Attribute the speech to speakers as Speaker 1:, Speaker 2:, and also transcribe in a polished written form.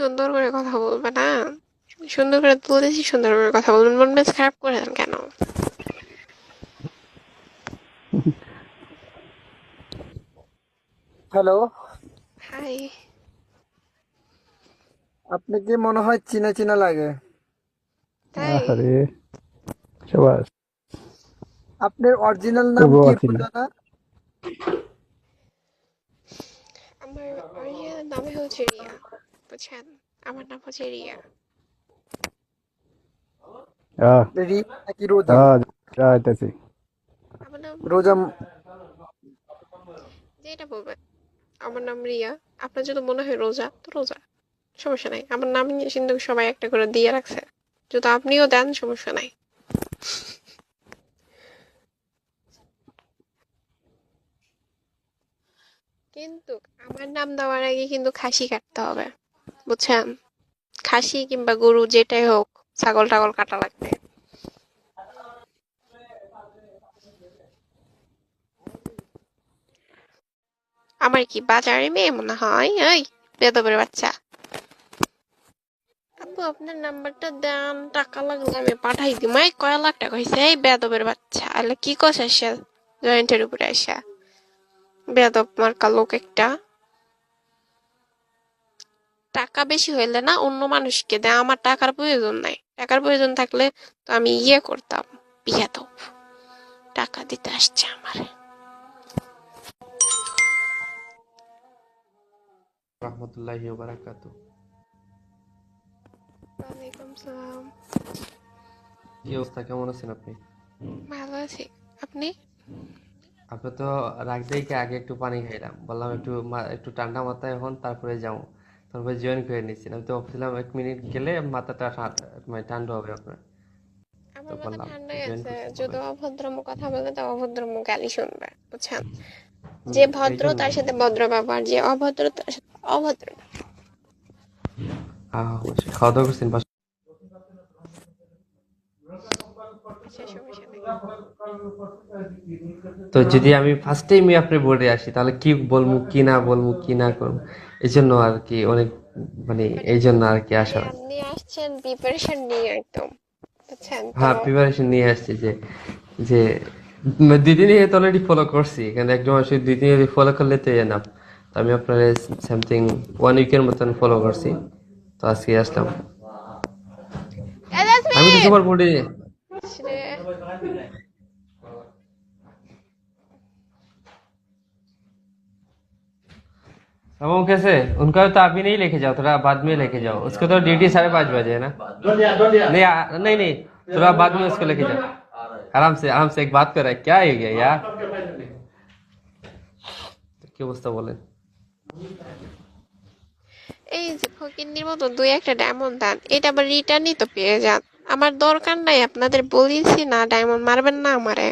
Speaker 1: সুন্দর করে কথা বলবে না? সুন্দর করে বলেছি, সুন্দর করে কথা বলবেন। মন মেজাজ খারাপ করে দেন কেন?
Speaker 2: Hello,
Speaker 1: hi.
Speaker 2: আপনাকে মনে হয় চিনা চিনা লাগে।
Speaker 1: তাই?
Speaker 3: আরে সাবাস।
Speaker 2: আপনার অরিজিনাল নাম
Speaker 3: তবুও
Speaker 2: কি
Speaker 3: অচেনা।
Speaker 2: রোজানা?
Speaker 1: আমার অরিজিনাল নামই হচ্ছে রিয়া, বুঝছেন? আমার নাম হচ্ছে রিয়া।
Speaker 3: আহ
Speaker 2: রি নাকি রোজা?
Speaker 3: যাইতেছি।
Speaker 1: আমার নাম
Speaker 2: রোজা
Speaker 1: যেটা বলবেন। আমার নাম রিয়া। আপনার যদি মনে হয় রোজা তো রোজা, সমস্যা নাই। আমার নাম কিন্তু সবাই একটা করে দিয়ে রাখছে, যদি আপনিও দেন সমস্যা নাই। কিন্তু আমার নাম দেওয়ার আগে কিন্তু খাসি কাটতে হবে, বুঝছেন? খাসি কিংবা গরু যেটাই হোক, ছাগল টাগল কাটা লাগবে। আমার কি বাজারে মেয়ে মনে হয়? এই বেদবের বাচ্চা! আপু আপনার নাম্বারটা দেন, টাকা লাগলে আমি পাঠাই দিব। এই কয় লাখ টাকা হয়েছে? এই বেদবের বাচ্চা আলে কি কস আসা জয়েন্টের উপরে আসা, বেদব মার্কা লোক একটা। টাকা বেশি হইলে না অন্য মানুষকে দেয়, আমার টাকার প্রয়োজন নাই। টাকার প্রয়োজন থাকলে তো আমি ইয়ে করতাম, বিয়াদব। টাকা দিতে আসছে আমার।
Speaker 4: রহমতুল্লাহি ওয়া বারাকাতুহু।
Speaker 1: ওয়ালাইকুম সালাম।
Speaker 4: কি অবস্থা, কেমন আছেন আপনি?
Speaker 1: ভালো আছি। আপনি?
Speaker 4: আপনি তো রাগ দেখে আগে একটু পানি খাইলাম, বললাম একটু একটু ঠান্ডা মাথায় এখন তারপরে যাবো, তারপরে জয়েন করে নিচ্ছি। আমি তো ভাবছিলাম 1 মিনিট গেলে মাথাটা মানে ঠান্ডা হবে আপনার, তো
Speaker 1: আমার মাথা
Speaker 4: বললাম
Speaker 1: ঠান্ডাই
Speaker 4: জয়েন
Speaker 1: আছে।
Speaker 4: করতে
Speaker 1: যদি
Speaker 4: বললাম।
Speaker 1: অভদ্রম কথা বলে তো অভদ্রম গালি শুনবে, বুঝছেন? যে
Speaker 4: এই
Speaker 1: ভদ্র
Speaker 4: জন্য
Speaker 1: তার সাথে ভদ্র ব্যবহার, যে অভদ্র তার সাথে অভদ্র ব্যবহার।
Speaker 4: অবশ্যই খাওয়া দাওয়া করছেন
Speaker 1: আচ্ছা, সমস্যা নেই।
Speaker 4: তো যদি আমি ফার্স্ট টাইমে আপনি বলে আসি তাহলে কি বলবো কি না বলবো কি না করবো, এই জন্য আর কি অনেক, মানে
Speaker 1: মানে
Speaker 4: এই জন্য আর কি
Speaker 1: মানে
Speaker 4: আসা।
Speaker 1: আপনি আসছেন প্রিপারেশন নিয়ে একদম, বুঝছেন তো?
Speaker 4: হ্যাঁ, প্রিপারেশন নিয়ে আসছি যে যে 2 দিন তো অলরেডি ফলো করছি, এখানে একজন মানুষ 2 দিন ফলো করলে তো এনাফ। তো আমি আপনার সামথিং 1 উইকের মতন ফলো করছি, তো আজকে আসলাম। আমি তো
Speaker 1: জাসমিন!
Speaker 4: সবার বলি।
Speaker 1: ইসরে!
Speaker 4: हम कैसे उनका तो आप ही नहीं लेके जाओ, थोड़ा बाद में लेके जाओ उसको, तो ड्यूटी 5:30 बजे है ना। नहीं नहीं नहीं, थोड़ा बाद में उसको लेके जाओ। आराम से एक बात कर रहा है, क्या है ये यार, কি অবস্থা বলেন?
Speaker 1: এই যে ফকিন্নির মতো দুই একটা ডায়মন্ড দেন, এটা আবার রিটার্নই তো পেয়ে যান। আমার দরকার নাই, আপনাদের বলেছি না ডায়মন্ড মারবেন না আমারে।